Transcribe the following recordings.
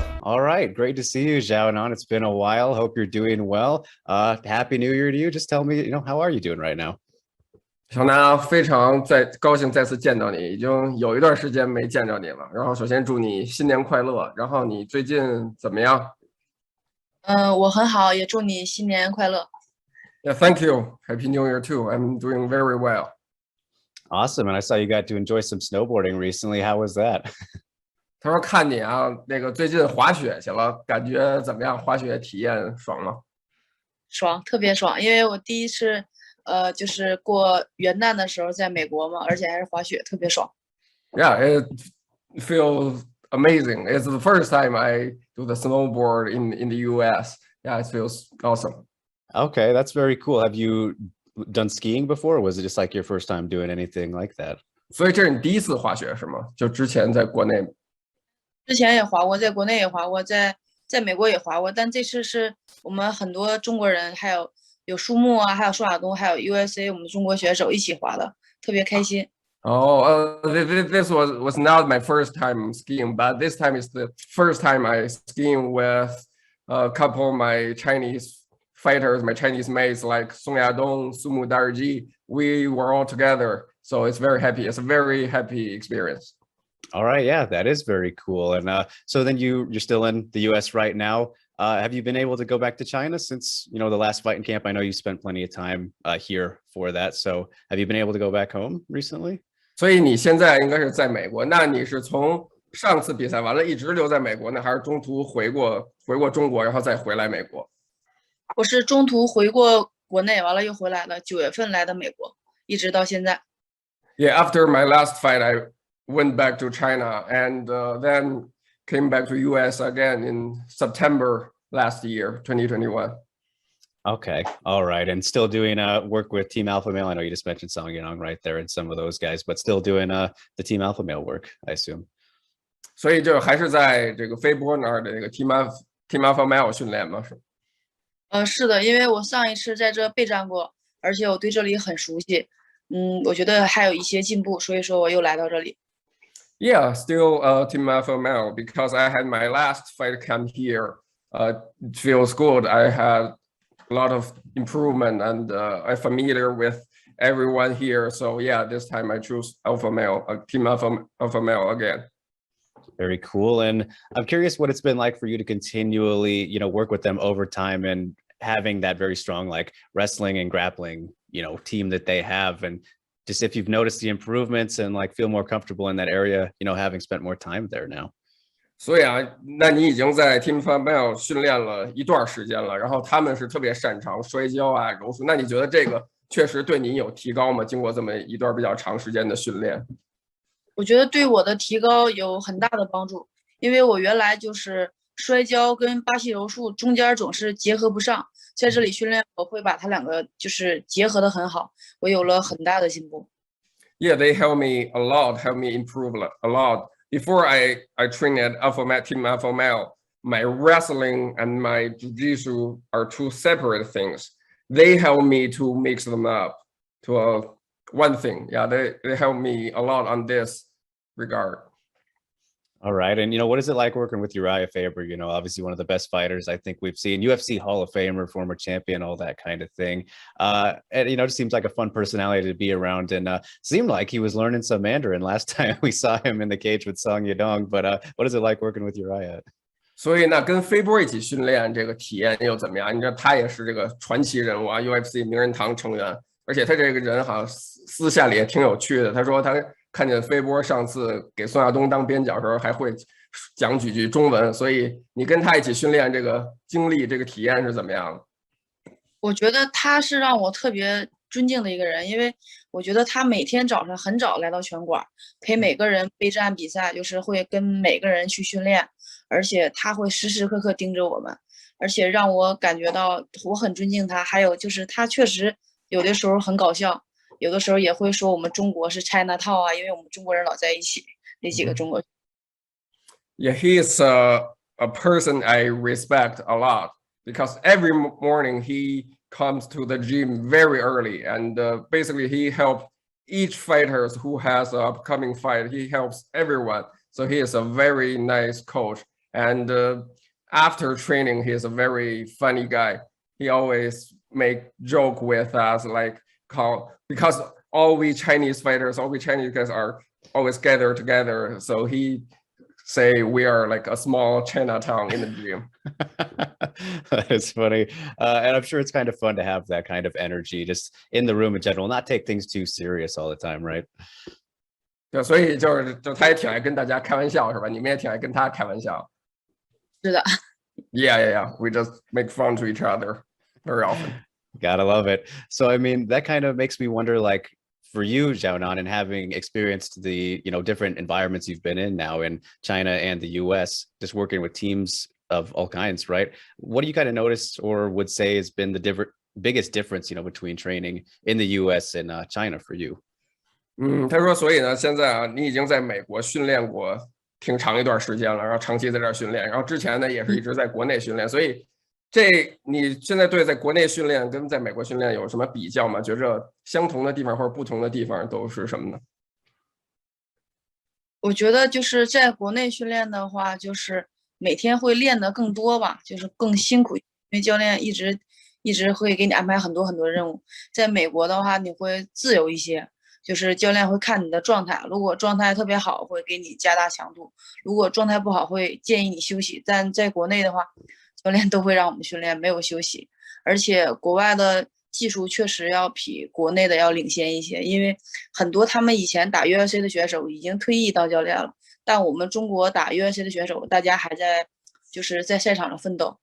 Well, all right. Great to see you, Xiaonan. It's been a while. Hope you're doing well. Happy New Year to you. Just tell me, how are you doing right now? 小南非常高兴再次见到你，已经有一段时间没见着你了。然后首先祝你新年快乐。然后你最近怎么样我很好，也祝你新年快乐。？Yeah, thank you. Happy New Year too. I'm doing very well. Awesome. And I saw you got to enjoy some snowboarding recently. How was that? 他说看你啊，那个最近滑雪去了，感觉怎么样？滑雪体验爽吗？爽，特别爽，因为我第一次，就是过元旦的时候在美国嘛，而且还是滑雪，特别爽。Yeah, it feels amazing. It's the first time I do the snowboard in the U.S. Yeah, it feels awesome. Okay, that's very cool. Have you done skiing before, or was it just like your first time doing anything like that? 所以这是你第一次滑雪是吗？就之前在国内之前也滑过，在国内也滑过，在美国也滑过，但这次是我们很多中国人，还有树木啊，还有宋亚东，还有 USA 我们中国选手一起滑的，特别开心。Oh, this was not my first time skiing, but this time is the first time I skiing with a couple of my Chinese fighters, my Chinese mates like Song Yadong, Sumu Darji. We were all together, so it's very happy. It's a very happy experience. All right, yeah, that is very cool. And so then you're still in the US right now. Have you been able to go back to China since, the last fighting camp? I know you spent plenty of time here for that. So have you been able to go back home recently? 所以你现在应该是在美国，那你是从上次比赛完了一直留在美国呢，还是中途回过中国，然后再回来美国？我是中途回过国内，完了又回来了，9月份来的美国，一直到现在。Yeah, after my last fight, I went back to China and then came back to US again in September last year, 2021. Okay, all right, and still doing work with Team Alpha Male. I know you just mentioned Song Yadong right there and some of those guys, but still doing the Team Alpha Male work, I assume. 所以就还是在这个飞波那儿的这个 Team Alpha Male 训练吗？是的，因为我上一次在这备战过，而且我对这里很熟悉，我觉得还有一些进步，所以说我又来到这里。Yeah, still Team Alpha Male because I had my last fight camp here. It feels good. I had a lot of improvement and I'm familiar with everyone here. So yeah, this time I choose Alpha Male, Team Alpha Male again. Very cool. And I'm curious what it's been like for you to continually, work with them over time and having that very strong, like wrestling and grappling, team that they have. And just if you've noticed the improvements and like feel more comfortable in that area, having spent more time there now. 所以啊，那你已经在 Team Alpha Male 训练了一段时间了，然后他们是特别擅长摔跤啊、柔术。那你觉得这个确实对你有提高吗？经过这么一段比较长时间的训练？我觉得对我的提高有很大的帮助，因为我原来就是摔跤跟巴西柔术中间总是结合不上，在这里训练我会把它两个就是结合得很好，我有了很大的进步。Yeah, they help me a lot, help me improve a lot. Before I train at Team Alpha Male, my wrestling and my jiu-jitsu are two separate things. They help me to mix them up to one thing. Yeah, they help me a lot on this regard. All right. And, what is it like working with Urijah Faber? Obviously one of the best fighters I think we've seen, UFC Hall of Famer, former champion, all that kind of thing. And, it just seems like a fun personality to be around and seemed like he was learning some Mandarin last time we saw him in the cage with Song Yadong. But what is it like working with Urijah? 所以那跟飞波一起训练，这个体验又怎么样？你知道他也是这个传奇人物啊 ，UFC 名人堂成员，而且他这个人好像私下里也挺有趣的。他说他看见飞波上次给宋亚东当边角的时候，还会讲几句中文，所以你跟他一起训练，这个经历、这个体验是怎么样的？我觉得他是让我特别尊敬的一个人，因为我觉得他每天早上很早来到拳馆，陪每个人备战比赛，就是会跟每个人去训练，而且他会时时刻刻盯着我们，而且让我感觉到我很尊敬他。还有就是他确实有的时候很搞笑。有的时候也会说我们中国是 China Town 啊，因为我们中国人老在一起，那几个中国。Yeah, he is a person I respect a lot because every morning he comes to the gym very early and basically he helps each fighter who has an upcoming fight. He helps everyone. So he is a very nice coach. And after training, he's a very funny guy. He always make joke with us, like because all we Chinese fighters, all we Chinese guys are always gathered together. So he say we are like a small Chinatown in the gym. That is funny. And I'm sure it's kind of fun to have that kind of energy just in the room in general, not take things too serious all the time, right? 对，所以就他也挺爱跟大家开玩笑，是吧？你们也挺爱跟他开玩笑。是的。Yeah. We just make fun to each other very often. Gotta love it. So, I mean, that kind of makes me wonder, like, for you, Xiaonan, and having experienced the, different environments you've been in now in China and the US, just working with teams of all kinds, right? What do you kind of notice or would say has been the biggest difference, between training in the US and China for you? 他说，所以呢，现在啊，你已经在美国训练过挺长一段时间了，然后长期在这儿训练，然后之前呢也是一直在国内训练，所以你现在对在国内训练跟在美国训练有什么比较吗？觉着相同的地方或者不同的地方都是什么呢？我觉得就是在国内训练的话，就是每天会练得更多吧，就是更辛苦，因为教练一直会给你安排很多很多任务。在美国的话，你会自由一些，就是教练会看你的状态，如果状态特别好，会给你加大强度；如果状态不好，会建议你休息。但在国内的话，教练都会让我们训练，没有休息。而且国外的技术确实要比国内的要领先一些，因为很多他们以前打 UFC 的选手已经退役当教练了，但我们中国打 UFC 的选手，大家还就是在赛场上奋斗。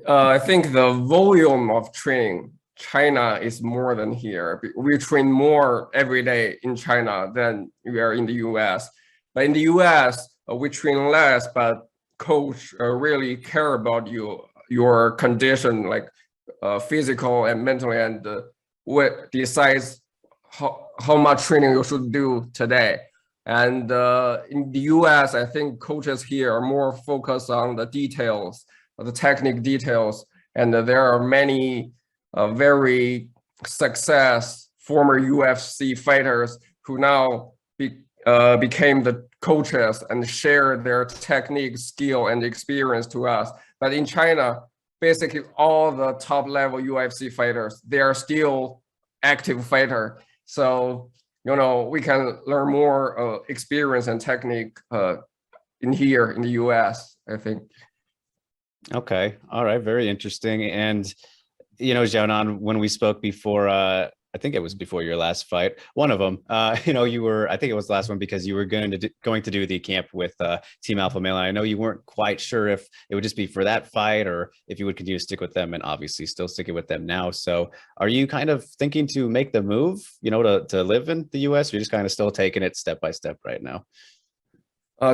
I think the volume of training, China is more than here. We train more every day in China than we are in the US. But in the US, we train less, but coach really care about your condition, like physical and mentally, and what decides how much training you should do today. And in the US, I think coaches here are more focused on the details, the technique details, and there are many very former UFC fighters who now became the coaches and share their technique, skill, and experience to us. But in China, basically all the top level UFC fighters, they are still active fighter. So, we can learn more experience and technique in here in the US, I think. Okay. All right. Very interesting. And, Xiaonan, when we spoke before, I think it was before your last fight, one of them, I think it was the last one because you were going to do the camp with Team Alpha Male. I know you weren't quite sure if it would just be for that fight or if you would continue to stick with them, and obviously still sticking with them now. So are you kind of thinking to make the move, to live in the US, or you're just kind of still taking it step by step right now?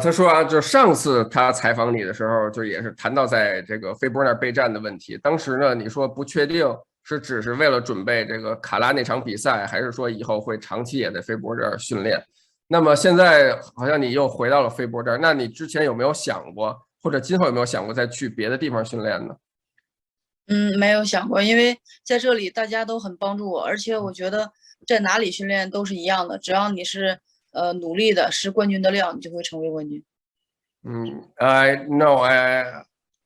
他说啊，就上次他采访你的时候，就也是谈到在这个飞波那儿备战的问题。当时呢，你说不确定是只是为了准备这个卡拉那场比赛，还是说以后会长期也在飞波这儿训练。那么现在好像你又回到了飞波这儿，那你之前有没有想过，或者今后有没有想过再去别的地方训练呢？没有想过，因为在这里大家都很帮助我，而且我觉得在哪里训练都是一样的，只要你是努力的，是冠军的料，你就会成为冠军。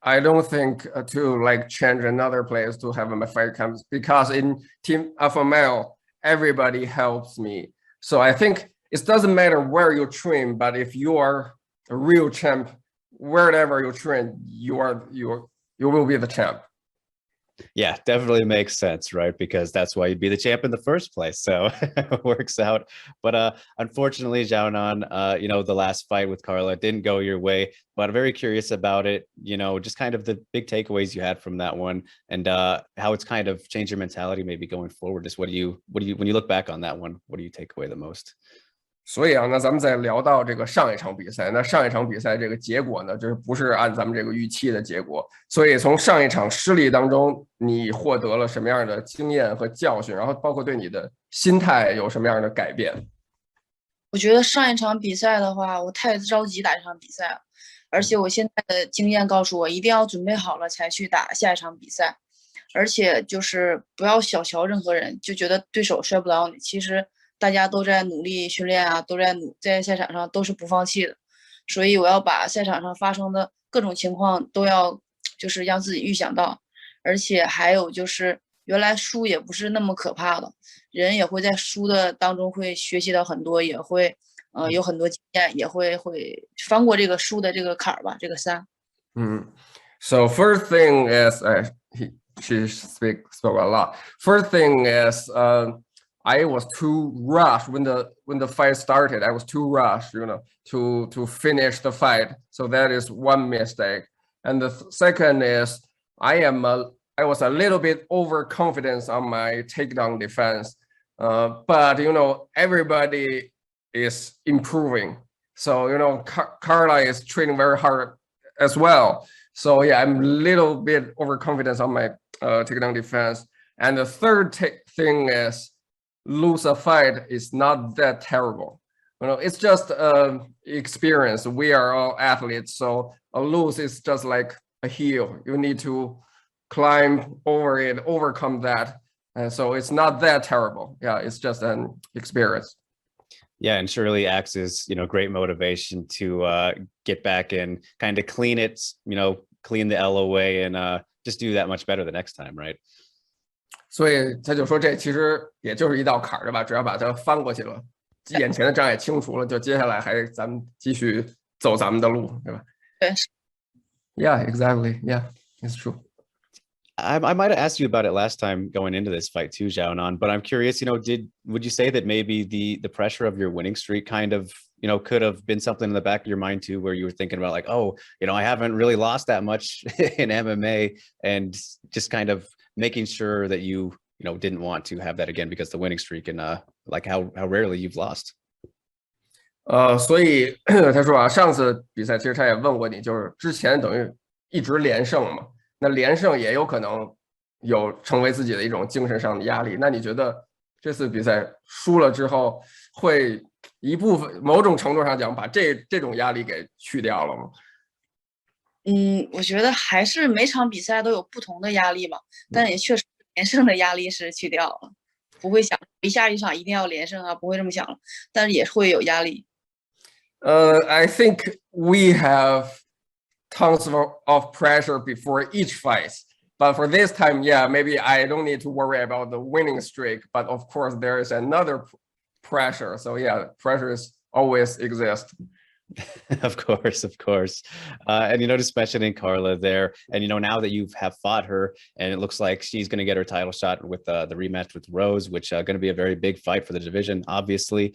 I don't think to like change another place to have my fight camps, because in Team Alpha Male, everybody helps me. So I think it doesn't matter where you train, but if you are a real champ, wherever you train, you will be the champ. Yeah, definitely makes sense, right? Because that's why you'd be the champ in the first place. So it works out. But unfortunately, Xiaonan, the last fight with Carla didn't go your way, but I'm very curious about it, just kind of the big takeaways you had from that one, and how it's kind of changed your mentality maybe going forward. Just when you look back on that one, what do you take away the most? 所以啊，那咱们再聊到这个上一场比赛，那上一场比赛这个结果呢，就是不是按咱们这个预期的结果。所以从上一场失利当中，你获得了什么样的经验和教训？然后包括对你的心态有什么样的改变？我觉得上一场比赛的话，我太着急打这场比赛了，而且我现在的经验告诉我，一定要准备好了才去打下一场比赛，而且就是不要小瞧任何人，就觉得对手摔不倒你，其实大家都在努力训练啊，都在赛场上都是不放弃的，所以我要把赛场上发生的各种情况都要就是让自己预想到，而且还有就是原来输也不是那么可怕的，人也会在输的当中会学习到很多，也会有很多经验，也会翻过这个输的这个坎儿吧，这个山。So first thing is she spoke a lot. First thing is I was too rushed when the fight started. I was too rushed, to finish the fight. So that is one mistake. And the second is I was a little bit overconfident on my takedown defense. But everybody is improving. So Carla is training very hard as well. So yeah, I'm a little bit overconfident on my takedown defense. And the third thing is lose a fight is not that terrible. It's just experience. We are all athletes, so a lose is just like a hill. You need to climb over it, overcome that. And so it's not that terrible. Yeah, it's just an experience. Yeah, and surely acts as great motivation to get back and kind of clean it, clean the L away and just do that much better the next time, right? 所以他就说这其实也就是一道坎儿，对吧？只要把它翻过去了，眼前的障碍清除了，就接下来还咱们继续走咱们的路，对吧？对。Yeah, exactly. Yeah, it's true. I might have asked you about it last time going into this fight too, Xiaonan, but I'm curious, would you say that maybe the pressure of your winning streak kind of, could have been something in the back of your mind too, where you were thinking about like, oh, I haven't really lost that much in MMA, and just kind of making sure that you didn't want to have that again because the winning streak and like how rarely you've lost. 所以他说啊，上次比赛其实他也问过你，就是之前等于一直连胜嘛，那连胜也有可能有成为自己的一种精神上的压力。那你觉得这次比赛输了之后，会一部分某种程度上讲把这种压力给去掉了吗？我觉得还是每场比赛都有不同的压力嘛，但也确实连胜的压力是去掉了，不会想下一场一定要连胜啊，不会这么想了，但是也会有压力。I think we have tons of pressure before each fight. But for this time, yeah, maybe I don't need to worry about the winning streak. But of course, there is another pressure. So yeah, pressures always exist. Of course. And just mentioning Carla there, and now that you have fought her, and it looks like she's going to get her title shot with the rematch with Rose, which going to be a very big fight for the division, obviously.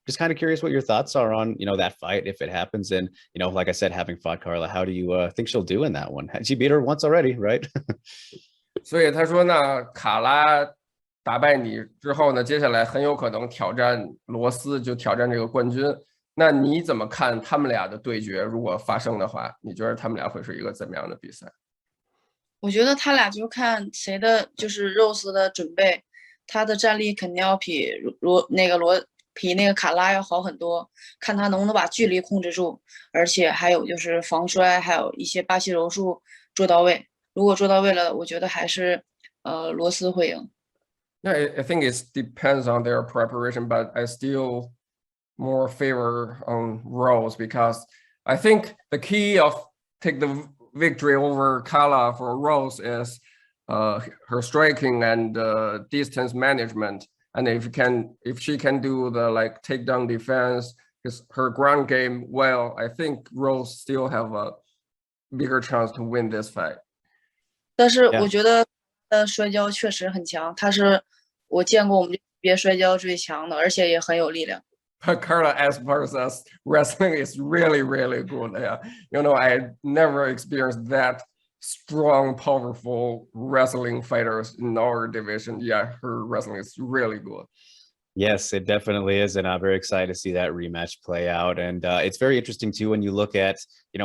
Just kind of curious what your thoughts are on that fight if it happens, and like I said, having fought Carla, how do you think she'll do in that one? She beat her once already, right? 所以他说呢，卡拉打败你之后呢，接下来很有可能挑战罗斯，就挑战这个冠军。那你怎么看他们俩的对决？如果发生的话，你觉得他们俩会是一个怎么样的比赛？我觉得他俩就看谁的就是肉丝的准备，他的战力肯定要比那个卡拉要好很多，看他能不能把距离控制住，而且还有就是防摔，还有一些巴西柔术做到位。如果做到位了，我觉得还是罗斯会赢。Yeah, I think it depends on their preparation, but I still more favor on Rose because I think the key of take the victory over Carla for Rose is her striking and distance management. And if she can do the like takedown defense, her ground game well, I think Rose still have a bigger chance to win this fight. 但是我觉得摔跤确实很强，他是我见过我们这边摔跤最强的，而且也很有力量。But Carla Esparza's wrestling is really, really good. Yeah. I never experienced that strong, powerful wrestling fighters in our division. Yeah, her wrestling is really good. Yes, it definitely is, and I'm very excited to see that rematch play out. And it's very interesting too when you look at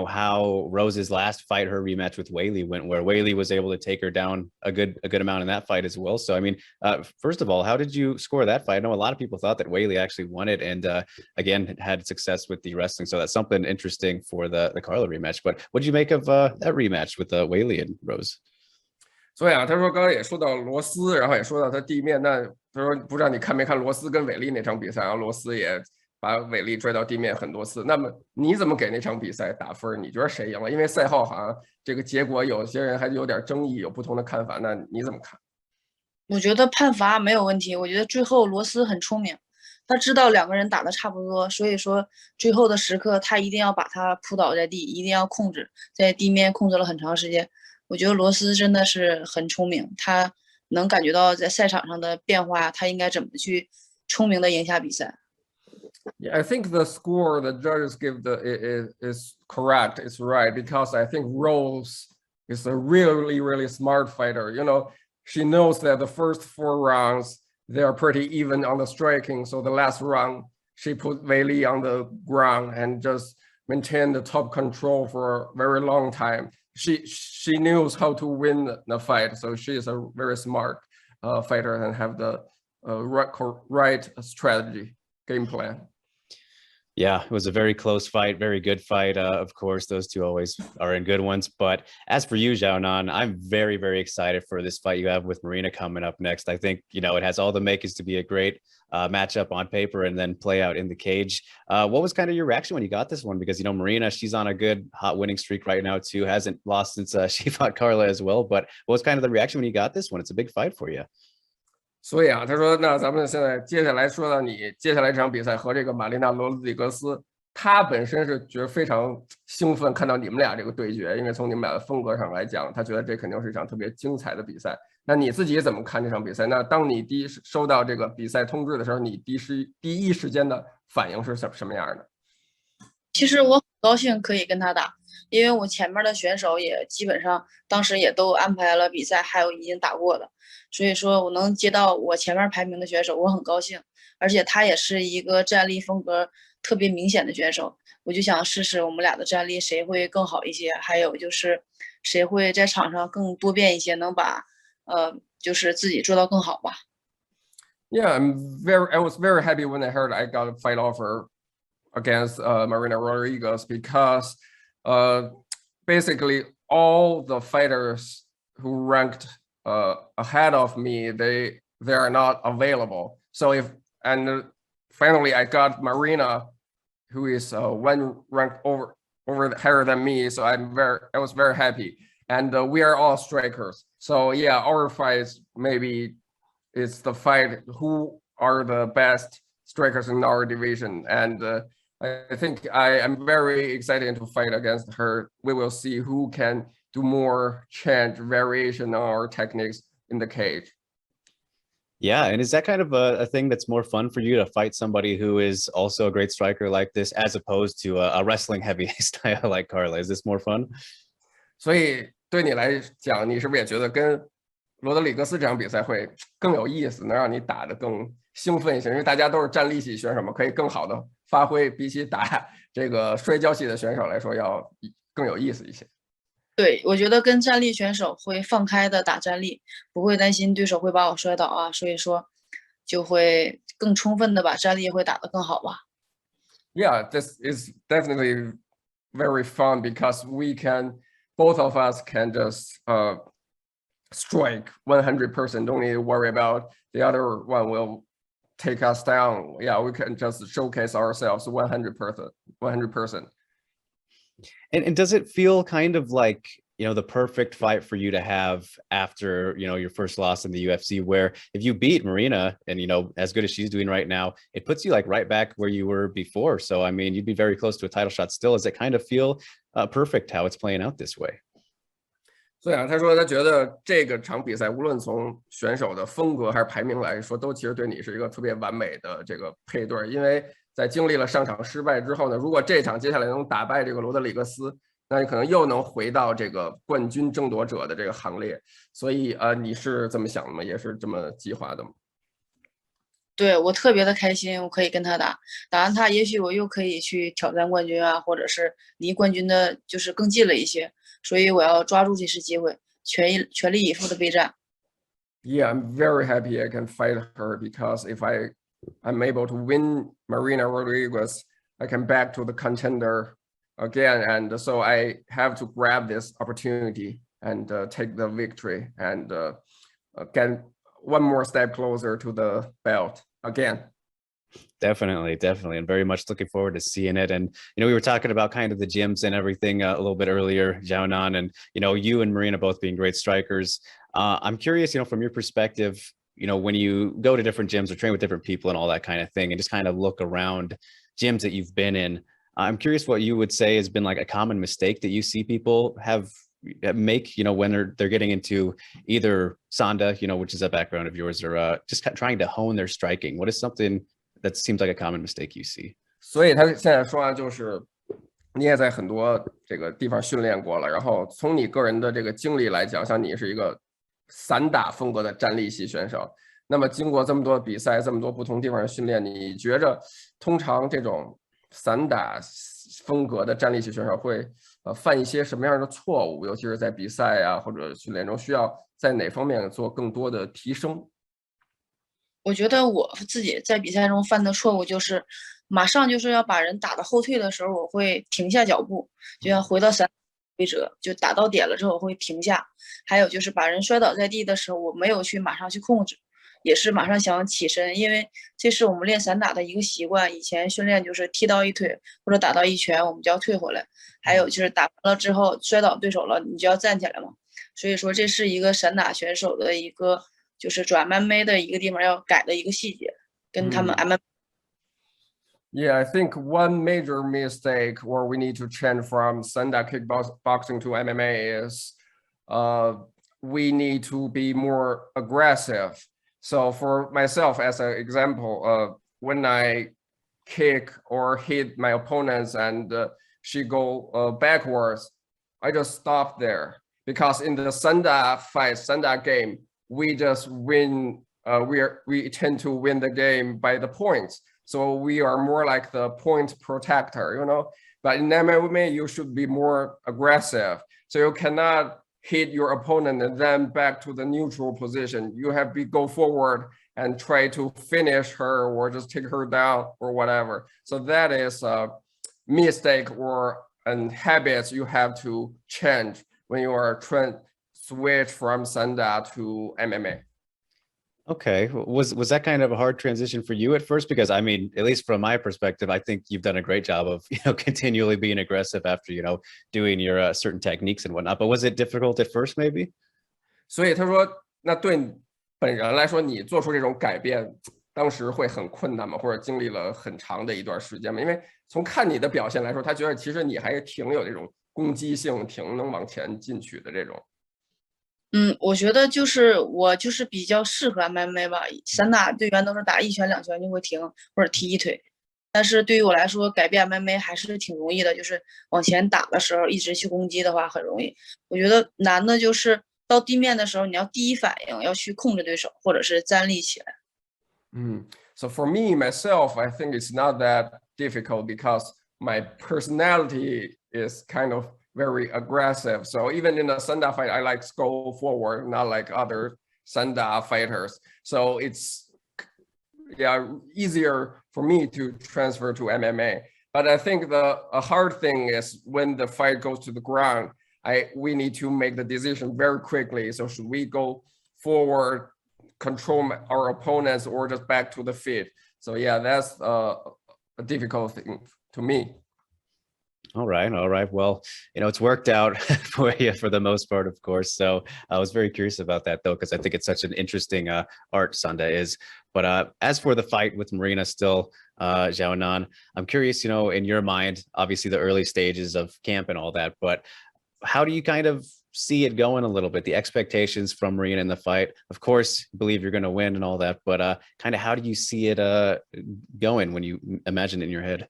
how Rose's last fight, her rematch with Weili went, where Weili was able to take her down a good amount in that fight as well. So I mean, first of all, how did you score that fight? I know a lot of people thought that Weili actually won it, and again had success with the wrestling. So that's something interesting for the Carla rematch. But what did you make of that rematch with Weili and Rose? 所以啊，他说刚刚也说到罗斯，然后也说到他地面。那他说不知道你看没看罗斯跟韦利那场比赛啊？罗斯也把韦利拽到地面很多次。那么你怎么给那场比赛打分？你觉得谁赢了？因为赛后好像这个结果有些人还有点争议，有不同的看法。那你怎么看？我觉得判罚没有问题，我觉得最后罗斯很聪明，他知道两个人打的差不多，所以说最后的时刻他一定要把他扑倒在地，一定要控制在地面控制了很长时间。我觉得罗斯真的是很聪明，他能感觉到在赛场上的变化，他应该怎么去聪明的赢下比赛。Yeah, I think the score the judges give is correct. It's right because I think Rose is a really smart fighter. You know, she knows that the first 4 rounds they are pretty even on the striking. So the last round she put Weili on the ground and just maintained the top control for a very long time. She knows how to win the fight. So she is a very smart fighter and have the right strategy game plan. Yeah, it was a very close fight, very good fight. Of course, those two always are in good ones. But as for you, Xiaonan, I'm very excited for this fight you have with Marina coming up next. I think, you know, it has all the makings to be a great matchup on paper and then play out in the cage. What was kind of your reaction when you got this one? Because, you know, Marina, she's on a good hot winning streak right now too. Hasn't lost since she fought Carla as well. But what was kind of the reaction when you got this one? It's a big fight for you. 所以啊，他说，那咱们现在接下来说到你接下来这场比赛和这个玛丽娜·罗德里格斯，他本身是觉得非常兴奋，看到你们俩这个对决，因为从你们俩的风格上来讲，他觉得这肯定是一场特别精彩的比赛。那你自己怎么看这场比赛？那当你收到这个比赛通知的时候，你第一时间的反应是什么样的？其实我很高兴可以跟他打，因为我前面的选手也基本上当时也都安排了比赛，还有已经打过的，所以说我能接到我前面排名的选手，我很高兴。而且他也是一个战力风格特别明显的选手，我就想试试我们俩的战力谁会更好一些，还有就是谁会在场上更多变一些，能把就是自己做到更好吧。Yeah, I was very happy when I heard I got a fight offer against Marina Rodriguez because basically all the fighters who ranked ahead of me, they are not available. So finally I got Marina, who is one rank over higher than me. So I was very happy, and we are all strikers. So yeah, our fights maybe it's the fight who are the best strikers in our division, and I think I am very excited to fight against her. We will see who can do more change variation on our techniques in the cage. Yeah, and is that kind of a thing that's more fun for you to fight somebody who is also a great striker like this, as opposed to a wrestling heavy style like Carla? Is this more fun? 所以对你来讲，你是不是也觉得跟罗德里格斯这场比赛会更有意思，能让你打得更兴奋一些？因为大家都是站立系选手嘛，可以更好的发挥，比起打这个摔跤系的选手来说，要更有意思一些。对，我觉得跟站立选手会放开的打站立，不会担心对手会把我摔倒啊，所以说就会更充分的把站立会打得更好吧。Yeah, this is definitely very fun because both of us can just strike 100%. Don't need to worry about the other one will take us down. Yeah, we can just showcase ourselves 100%. 100%. And does it feel kind of like, you know, the perfect fight for you to have after, you know, your first loss in the UFC, where if you beat Marina and, you know, as good as she's doing right now, it puts you like right back where you were before. So, I mean, you'd be very close to a title shot still. Does it kind of feel perfect how it's playing out this way? 所以啊，他说他觉得这个场比赛无论从选手的风格还是排名来说，都其实对你是一个特别完美的这个配对。因为在经历了上场失败之后呢，如果这场接下来能打败这个罗德里格斯，那你可能又能回到这个冠军争夺者的这个行列。所以你是这么想的吗？也是这么计划的吗？对，我特别的开心，我可以跟他打，打完他，也许我又可以去挑战冠军啊，或者是离冠军的就是更近了一些，所以我要抓住这次机会，全力以赴的备战。Yeah, I'm very happy I can fight her because if I'm able to win Marina Rodriguez, I can back to the contender again, and so I have to grab this opportunity and take the victory and get one more step closer to the belt again. Definitely, and very much looking forward to seeing it. And we were talking about kind of the gyms and everything a little bit earlier, Xiaonan, and you and Marina both being great strikers. I'm curious, from your perspective, when you go to different gyms or train with different people and all that kind of thing, and just kind of look around gyms that you've been in. I'm curious what you would say has been like a common mistake that you see people make, when they're getting into either Sanda, which is a background of yours, or just trying to hone their striking. What is something that seems like a common mistake you see? 所以他现在说就是你也在很多这个地方训练过了，然后从你个人的这个经历来讲，像你是一个散打风格的站立系选手，那么经过这么多比赛，这么多不同地方的训练，你觉着通常这种散打风格的站立系选手会犯一些什么样的错误？尤其是在比赛啊或者训练中，需要在哪方面做更多的提升？我觉得我自己在比赛中犯的错误就是马上就是要把人打到后退的时候，我会停下脚步，就像回到散规则，就打到点了之后我会停下。还有就是把人摔倒在地的时候，我没有去马上去控制，也是马上想起身，因为这是我们练散打的一个习惯。以前训练就是踢到一腿或者打到一拳，我们就要退回来。还有就是打完了之后摔倒对手了，你就要站起来嘛。所以说这是一个散打选手的一个就是转 MMA 的一个地方要改的一个细节，跟他们 MMA。Yeah, I think one major mistake where we need to change from Sanda kickboxing to MMA is we need to be more aggressive. So for myself, as an example, when I kick or hit my opponents and she go backwards, I just stop there. Because in the Sanda fight, Sanda game, we just win, we tend to win the game by the points. So we are more like the point protector, But in MMA, you should be more aggressive. So you cannot hit your opponent and then back to the neutral position. You have to go forward and try to finish her or just take her down or whatever. So that is a mistake or a habit you have to change when you are trying to switch from Sanda to MMA. Okay. Was that kind of a hard transition for you at first? Because I mean, at least from my perspective, I think you've done a great job of, continually being aggressive after, doing your certain techniques and whatnot. But was it difficult at first, maybe? 所以他说，那对你本人来说，你做出这种改变，当时会很困难吗？或者经历了很长的一段时间吗？因为从看你的表现来说，他觉得其实你还是挺有这种攻击性，挺能往前进取的这种。我觉得我就是比较适合 MMA 吧，散打队员都是打一拳两拳就会停或者踢一腿，但是对于我来说改变 MMA 还是挺容易的，就是往前打的时候一直去攻击的话很容易。我觉得难的就是到地面的时候你要第一反应要去控制对手或者是站立起来。So for me myself, I think it's not that difficult because my personality is kind of very aggressive. So even in a Sanda fight, I like to go forward, not like other Sanda fighters. So it's easier for me to transfer to MMA. But I think a hard thing is when the fight goes to the ground, we need to make the decision very quickly. So should we go forward, control our opponents, or just back to the feet? So yeah, that's a difficult thing to me. All right. Well, it's worked out for you for the most part, of course. So I was very curious about that, though, because I think it's such an interesting art, Sanda is. But as for the fight with Marina still, Xiaonan, I'm curious, in your mind, obviously the early stages of camp and all that, but how do you kind of see it going a little bit, the expectations from Marina in the fight? Of course, believe you're going to win and all that, but kind of how do you see it going when you imagine it in your head?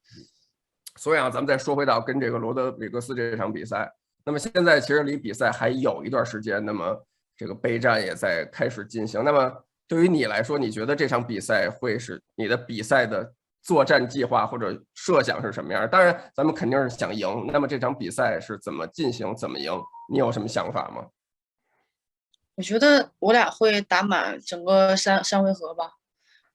所以咱们再说回到跟这个罗德里格斯这场比赛，那么现在其实离比赛还有一段时间，那么这个备战也在开始进行。那么对于你来说，你觉得这场比赛会是你的比赛的作战计划或者设想是什么样？当然，咱们肯定是想赢。那么这场比赛是怎么进行，怎么赢？你有什么想法吗？我觉得我俩会打满整个三回合吧，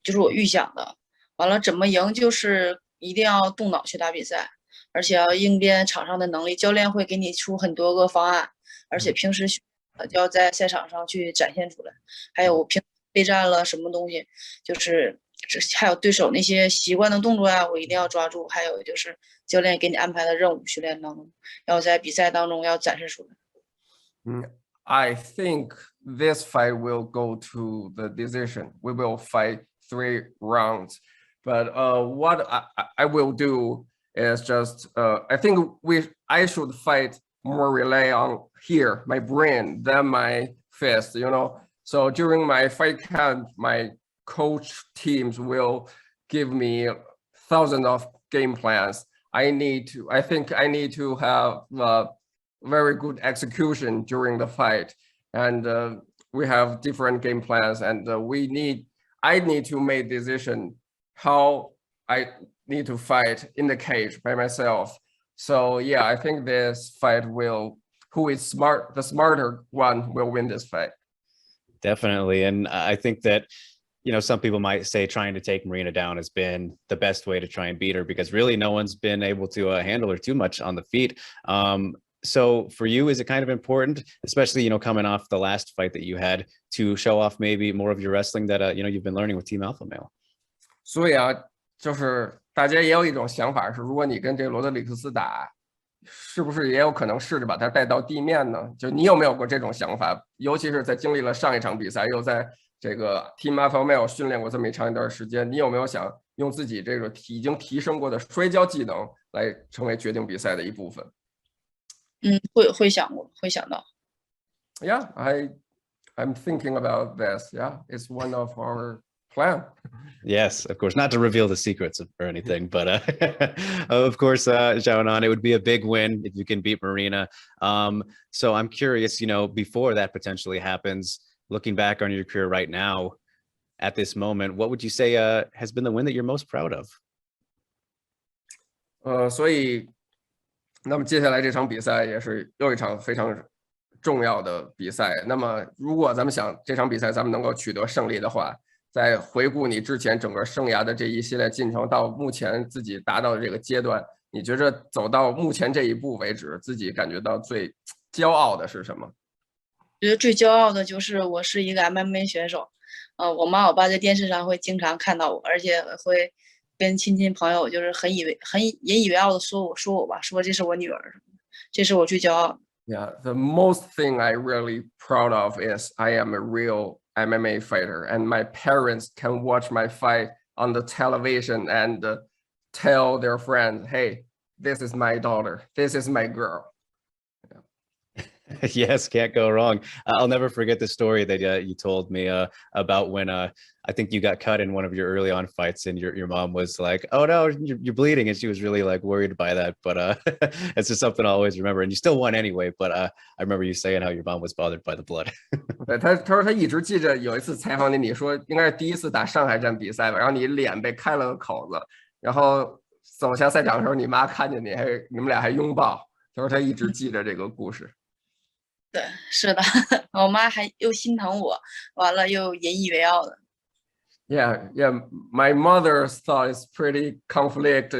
就是我预想的。完了，怎么赢就是一定要动脑去打比赛，而且要应变场上的能力。教练会给你出很多个方案，而且平时就要在赛场上去展现出来。还有我平时备战了什么东西，就是还有对手那些习惯的动作啊，我一定要抓住。还有就是教练给你安排的任务训练当中，要在比赛当中要展示出来。I think this fight will go to the decision. We will fight 3 rounds. But what I will do is just I think I should fight more rely on here, my brain, than my fist, you know. So during my fight camp, my coach teams will give me thousands of game plans. I think I need to have very good execution during the fight, and we have different game plans, and I need to make decision how I need to fight in the cage by myself. So yeah, I think this fight who is the smarter one will win this fight. Definitely. And I think that, some people might say trying to take Marina down has been the best way to try and beat her, because really no one's been able to handle her too much on the feet. So for you, is it kind of important, especially, coming off the last fight that you had, to show off maybe more of your wrestling that, you've been learning with Team Alpha Male? 所以啊，就是大家也有一种想法是，如果你跟这个罗德里克斯打，是不是也有可能试着把他带到地面呢？就你有没有过这种想法？尤其是在经历了上一场比赛，又在这个 Team Alpha Male 训练过这么长一段时间，你有没有想用自己这个已经提升过的摔跤技能来成为决定比赛的一部分？会想到。Yeah, I'm thinking about this. Yeah, it's one of our plan. Yes, of course, not to reveal the secrets or anything, but of course, Xiaonan, it would be a big win if you can beat Marina. So I'm curious, before that potentially happens, looking back on your career right now, at this moment, what would you say has been the win that you're most proud of? 所以，那么接下来这场比赛也是又一场非常重要的比赛。那么，如果咱们想这场比赛咱们能够取得胜利的话，在回顾你之前整个生涯的这一系列进程，到目前自己达到的这个阶段，你觉着走到目前这一步为止，自己感觉到最骄傲的是什么？觉得最骄傲的就是我是一个 MMA 选手。我妈我爸在电视上会经常看到我，而且会跟亲戚朋友就是很引以为傲的说我吧，说这是我女儿，这是我最骄傲的。Yeah, the most thing I really proud of is I am a real MMA fighter, and my parents can watch my fight on the television and tell their friends, "Hey, this is my daughter. This is my girl." Yes, can't go wrong. I'll never forget the story that you told me about when I think you got cut in one of your early on fights, and your mom was like, "Oh no, you're bleeding," and she was really like worried by that. But it's just something I'll always remember. And you still won anyway. But I remember you saying how your mom was bothered by the blood. 对，他说他一直记着有一次采访你说应该是第一次打上海站比赛吧，然后你脸被开了个口子，然后走下赛场的时候，你妈看见你们俩还拥抱。他说他一直记着这个故事。对，是的，我妈还又心疼我，完了又引以为傲的。Yeah, my mother's thought is pretty conflict,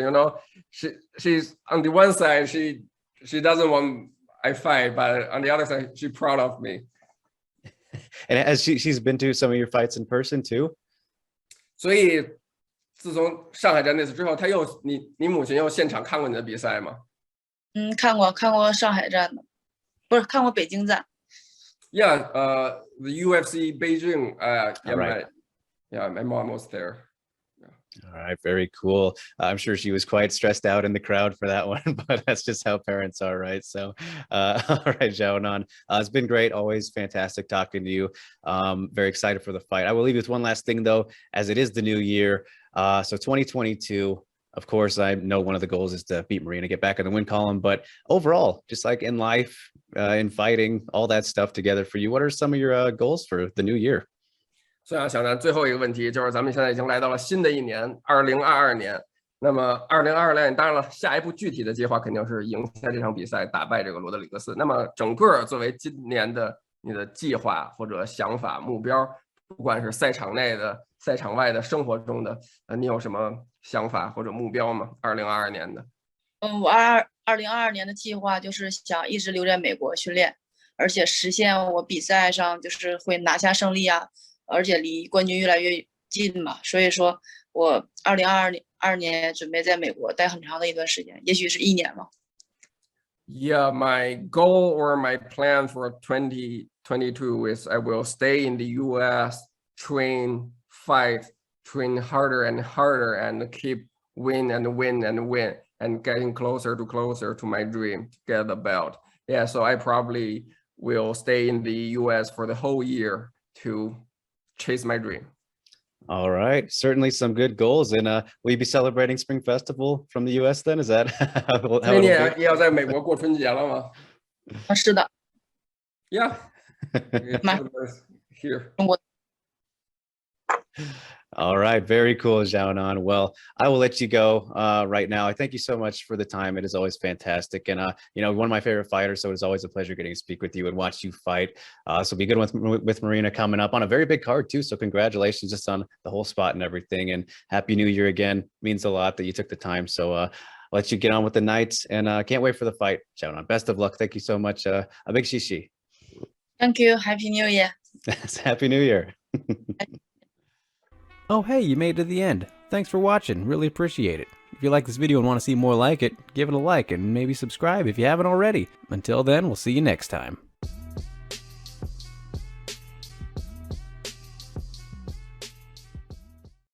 she's on the one side, she doesn't want I fight, but on the other side, she's proud of me. And has she's been to some of your fights in person too? 所以自从上海站那次之后，你母亲又现场看过你的比赛吗？看过上海站的。不是看过北京站。Yeah, the UFC Beijing. Right. My mom was there. All right, very cool. I'm sure she was quite stressed out in the crowd for that one, but that's just how parents are, right? So, all right, Xiaonan, it's been great. Always fantastic talking to you. Very excited for the fight. I will leave you with one last thing, though, as it is the new year. So 2022. Of course, I know one of the goals is to beat Marina, get back in the win column. But overall, just like in life, in fighting, all that stuff together for you, what are some of your goals for the new year? 所以小南最后一个问题就是，咱们现在已经来到了新的一年，2022年。那么2022年，当然了，下一步具体的计划肯定是赢下这场比赛，打败这个罗德里格斯。那么整个作为今年的你的计划或者想法、目标，不管是赛场内的、赛场外的、生活中的，你有什么想法或者目标吗？2022年的。我2022年的计划就是想一直留在美国训练，而且实现我比赛上就是会拿下胜利啊，而且离冠军越来越近嘛，所以说我2022年准备在美国待很长的一段时间，也许是1年嘛。Yeah, my goal or my plan for 2022 is I will stay in the US, train, fight, train harder and harder, and keep win and win and win, and getting closer to my dream to get the belt. Yeah, so I probably will stay in the US for the whole year to chase my dream. All right, certainly some good goals. And will you be celebrating Spring Festival from the US then? Is that how it'll 那 be? 年要在美国过春节了吗是的， ？Yeah, 马 here. 中国 All right, very cool, Xiaonan. Well, I will let you go right now. I thank you so much for the time. It is always fantastic, and you know, one of my favorite fighters. So it's always a pleasure getting to speak with you and watch you fight. So be good with Marina coming up on a very big card too. So congratulations just on the whole spot and everything, and Happy New Year again. Means a lot that you took the time. So I'll let you get on with the nights, and can't wait for the fight, Xiaonan. Best of luck. Thank you so much. A big shishi. Thank you. Happy New Year. Happy New Year. Oh hey, you made it to the end. Thanks for watching, really appreciate it. If you like this video and want to see more like it, give it a like and maybe subscribe if you haven't already. Until then, we'll see you next time.